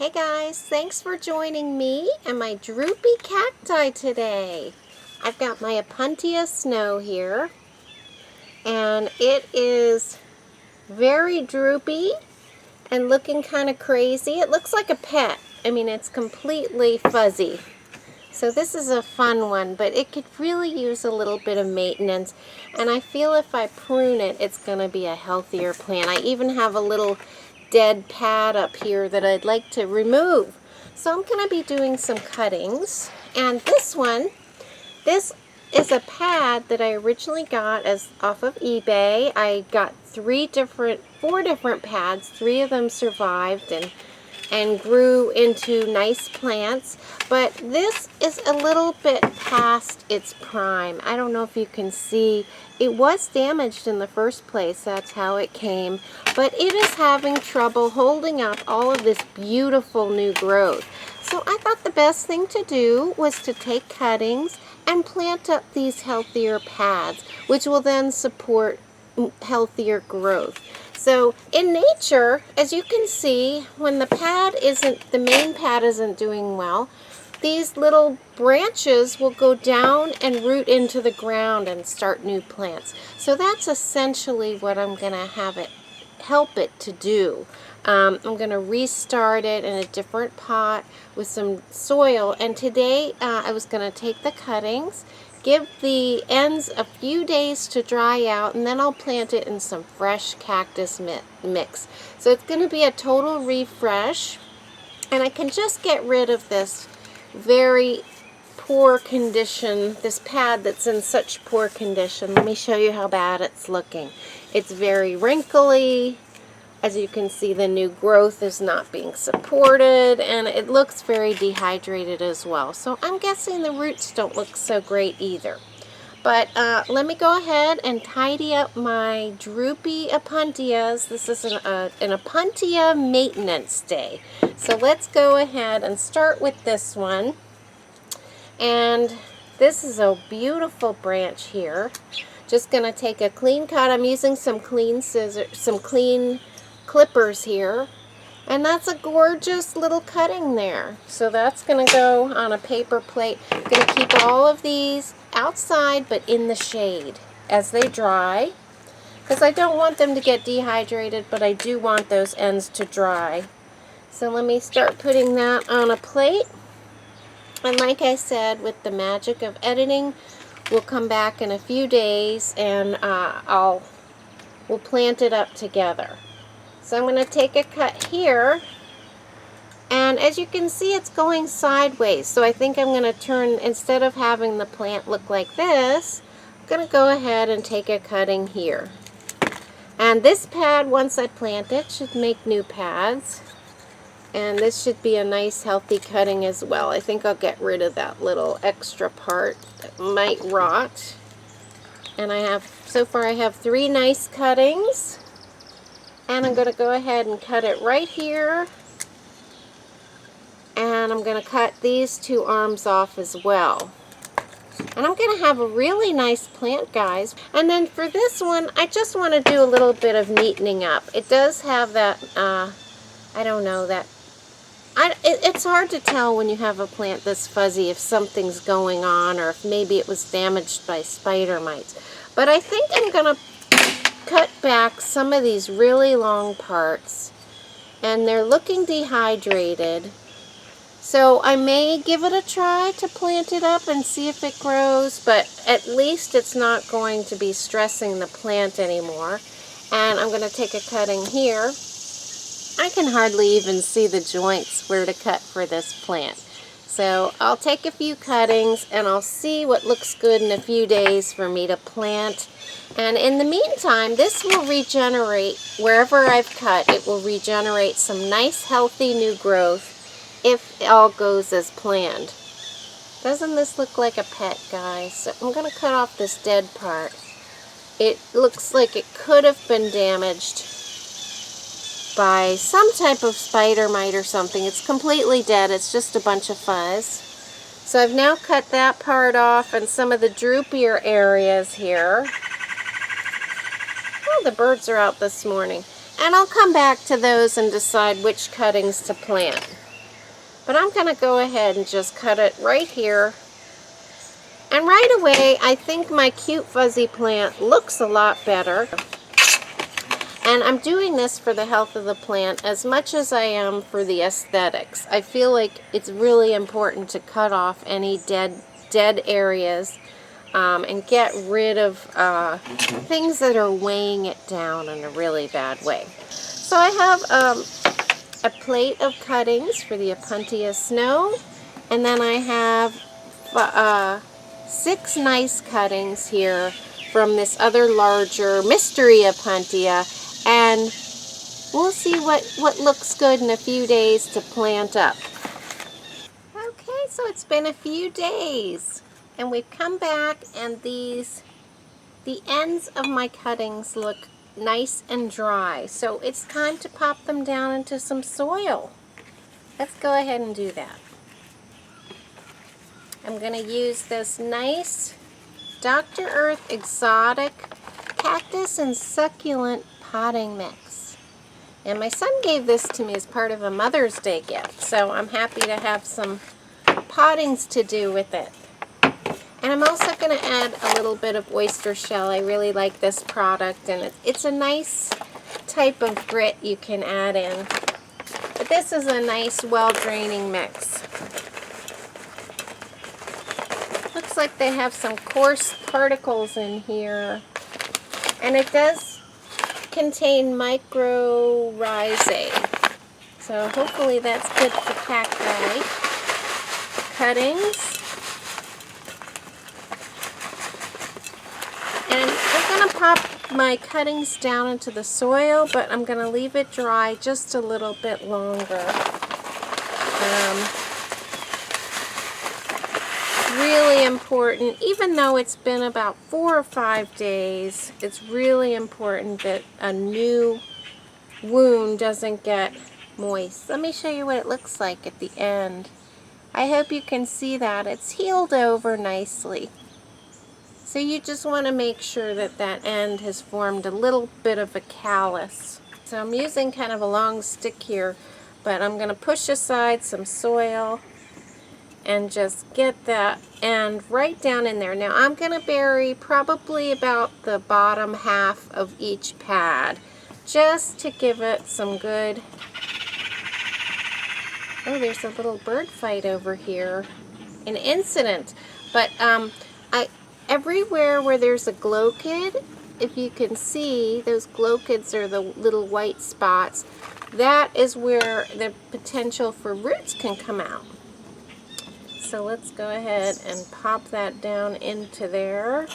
Hey guys, thanks for joining me and my droopy cacti today. I've got my Opuntia snow here, and it is very droopy and looking kind of crazy. It looks like a pet. I mean, it's completely fuzzy. So this is a fun one, but it could really use a little bit of maintenance, and I feel if I prune it, it's going to be a healthier plant. I even have a little dead pad up here that I'd like to remove. So I'm going to be doing some cuttings, and this is a pad that I originally got off of eBay. I got four different pads. 3 of them survived and grew into nice plants, but this is a little bit past its prime. I don't know if you can see, it was damaged in the first place, that's how it came, but it is having trouble holding up all of this beautiful new growth. So I thought the best thing to do was to take cuttings and plant up these healthier pads, which will then support healthier growth. So in nature, as you can see, when the main pad isn't doing well, these little branches will go down and root into the ground and start new plants. So that's essentially what I'm going to help it to do. I'm going to restart it in a different pot with some soil, and today I was going to take the cuttings, give the ends a few days to dry out, and then I'll plant it in some fresh cactus mix. So it's going to be a total refresh, and I can just get rid of this very poor condition, this pad that's in such poor condition. Let me show you how bad it's looking. It's very wrinkly. As you can see, the new growth is not being supported, and it looks very dehydrated as well. So I'm guessing the roots don't look so great either. But let me go ahead and tidy up my droopy Opuntias. This is an Opuntia maintenance day. So let's go ahead and start with this one. And this is a beautiful branch here. Just going to take a clean cut. I'm using some clean clippers here, and that's a gorgeous little cutting there. So that's going to go on a paper plate. I'm going to keep all of these outside but in the shade as they dry, because I don't want them to get dehydrated, but I do want those ends to dry. So let me start putting that on a plate, and like I said, with the magic of editing, we'll come back in a few days and we'll plant it up together. So I'm going to take a cut here, and as you can see, it's going sideways. So I think I'm going to turn, instead of having the plant look like this, I'm going to go ahead and take a cutting here. And this pad, once I plant it, should make new pads. And this should be a nice healthy cutting as well. I think I'll get rid of that little extra part that might rot. And so far I have 3 nice cuttings. And I'm going to go ahead and cut it right here. And I'm going to cut these 2 arms off as well. And I'm going to have a really nice plant, guys. And then for this one, I just want to do a little bit of neatening up. It does have that, I don't know, it's hard to tell when you have a plant this fuzzy if something's going on, or if maybe it was damaged by spider mites. But I think I'm going to cut back some of these really long parts, and they're looking dehydrated, so I may give it a try to plant it up and see if it grows, but at least it's not going to be stressing the plant anymore. And I'm going to take a cutting here. I can hardly even see the joints where to cut for this plant. So I'll take a few cuttings and I'll see what looks good in a few days for me to plant. And in the meantime, this will regenerate, wherever I've cut, it will regenerate some nice healthy new growth if all goes as planned. Doesn't this look like a pet, guys? So I'm going to cut off this dead part. It looks like it could have been damaged by some type of spider mite or something. It's completely dead. It's just a bunch of fuzz. So I've now cut that part off and some of the droopier areas here. Oh, the birds are out this morning. And I'll come back to those and decide which cuttings to plant. But I'm going to go ahead and just cut it right here. And right away, I think my cute fuzzy plant looks a lot better. And I'm doing this for the health of the plant as much as I am for the aesthetics. I feel like it's really important to cut off any dead areas and get rid of things that are weighing it down in a really bad way. So I have a plate of cuttings for the Opuntia snow, and then I have 6 nice cuttings here from this other larger mystery Opuntia, and we'll see what looks good in a few days to plant up. Okay, so it's been a few days, and we've come back, and the ends of my cuttings look nice and dry, so it's time to pop them down into some soil. Let's go ahead and do that. I'm going to use this nice Dr. Earth Exotic Cactus and Succulent Potting Mix. And my son gave this to me as part of a Mother's Day gift, so I'm happy to have some pottings to do with it. And I'm also going to add a little bit of oyster shell. I really like this product, and it's a nice type of grit you can add in. But this is a nice, well-draining mix. Looks like they have some coarse particles in here. And it does contain mycorrhizae. So hopefully that's good for cacti. Cuttings. And I'm going to pop my cuttings down into the soil, but I'm going to leave it dry just a little bit longer. Really important, even though it's been about 4 or 5 days, it's really important that a new wound doesn't get moist. Let me show you what it looks like at the end. I hope you can see that. It's healed over nicely. So you just want to make sure that that end has formed a little bit of a callus. So I'm using kind of a long stick here, but I'm going to push aside some soil and just get that end right down in there. Now I'm going to bury probably about the bottom half of each pad, just to give it some good... Oh, there's a little bird fight over here. An incident. But everywhere where there's a glochid, if you can see, those glochids are the little white spots. That is where the potential for roots can come out. So let's go ahead and pop that down into there.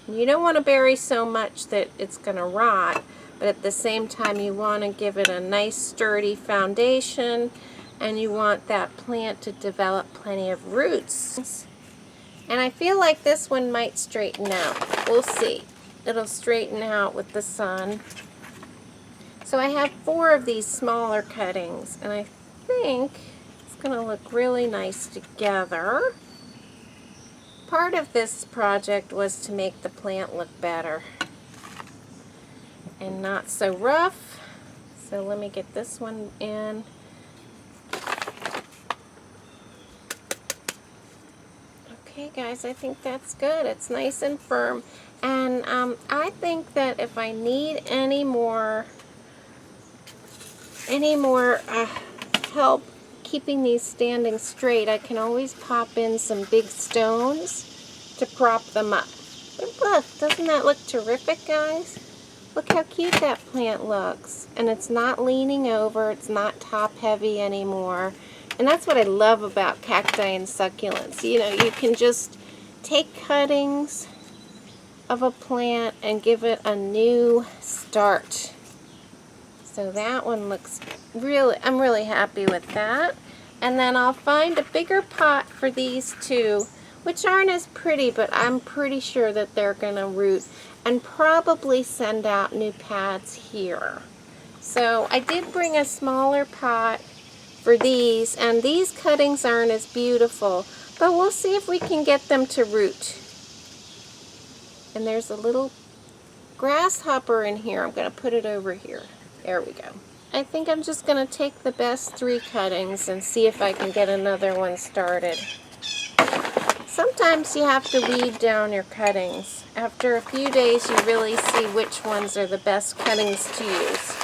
You don't want to bury so much that it's going to rot, but at the same time you want to give it a nice sturdy foundation, and you want that plant to develop plenty of roots. And I feel like this one might straighten out. We'll see. It'll straighten out with the sun. So I have 4 of these smaller cuttings, and I think going to look really nice together. Part of this project was to make the plant look better and not so rough. So let me get this one in. Okay guys, I think that's good. It's nice and firm. And I think that if I need any more help keeping these standing straight, I can always pop in some big stones to prop them up. But look, doesn't that look terrific, guys? Look how cute that plant looks. And it's not leaning over, it's not top heavy anymore. And that's what I love about cacti and succulents. You know, you can just take cuttings of a plant and give it a new start. So that one looks really, I'm really happy with that. And then I'll find a bigger pot for these 2, which aren't as pretty, but I'm pretty sure that they're going to root and probably send out new pads here. So I did bring a smaller pot for these, and these cuttings aren't as beautiful, but we'll see if we can get them to root. And there's a little grasshopper in here. I'm going to put it over here. There we go. I think I'm just going to take the best 3 cuttings and see if I can get another one started. Sometimes you have to weed down your cuttings. After a few days, you really see which ones are the best cuttings to use.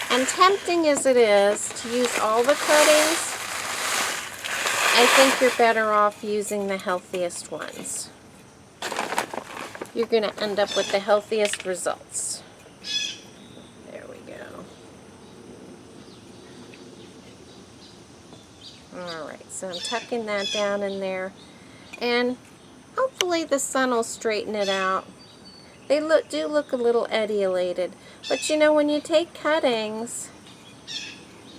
And tempting as it is to use all the cuttings, I think you're better off using the healthiest ones. You're going to end up with the healthiest results. There we go. Alright, so I'm tucking that down in there. And hopefully the sun will straighten it out. They do look a little etiolated. But you know, when you take cuttings,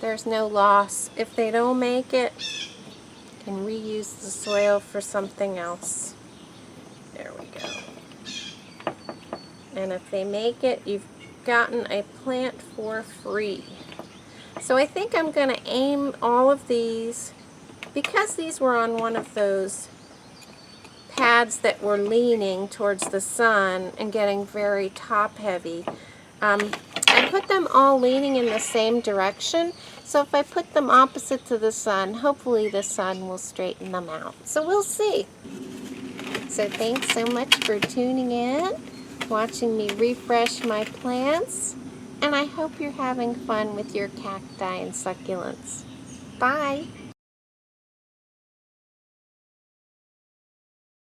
there's no loss. If they don't make it, you can reuse the soil for something else. There we go. And if they make it, you've gotten a plant for free. So I think I'm going to aim all of these, because these were on one of those pads that were leaning towards the sun and getting very top heavy. I put them all leaning in the same direction, so if I put them opposite to the sun, hopefully the sun will straighten them out. So we'll see. So thanks so much for tuning in, watching me refresh my plants, and I hope you're having fun with your cacti and succulents. Bye!